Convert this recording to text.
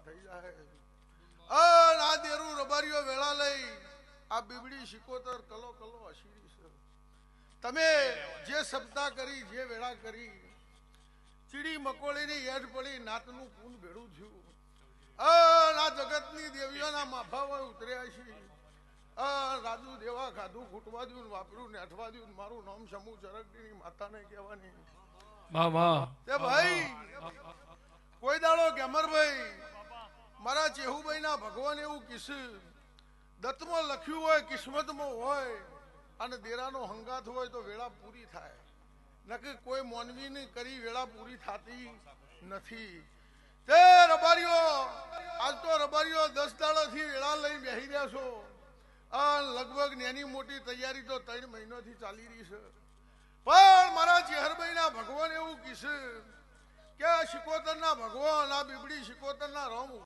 થઈ જાય આ દેરું રબારીઓ વેળા લઈ આ બીબડી શિકોતર કલો કલો અશીરી છે તમે જે સપ્તાહ કરી જે વેળા કરી ચીડી મકોળીની યડ પડી નાતનું પૂન ભેળું થયું આ જગતની દેવીઓના માફા ઉતર્યા છે રાજુ દેવા ખાધું ખૂટવા દઉં વાપર્યું ને અઠવા દઉં મારું નામ સમૂહ ચરકડીની માતાને કહેવાની તે ભાઈ કોઈ દાડો ગેમરભાઈ મારા ચેહુભાઈ ના ભગવાન એવું કિસ દત્તમાં લખ્યું હોય કિસ્મતમાં હોય અને દેરાનો હંગાત હોય તો વેળા પૂરી થાય નક્કી કોઈ મોનવીની કરી વેળા પૂરી થતી નથી તે રબારીઓ આજ તો રબારીઓ 10 દાડાથી વેળા લઈ બેહી રહ્યા છો લગભગ નાની મોટી તૈયારી તો 3 મહિનાથી ચાલી રહી છે પણ મારા ચેહરભાઈ ના ભગવાન એવું કીશે કે શિકોતર ના ભગવાન આ બીબડી શિકોતર ના રોમ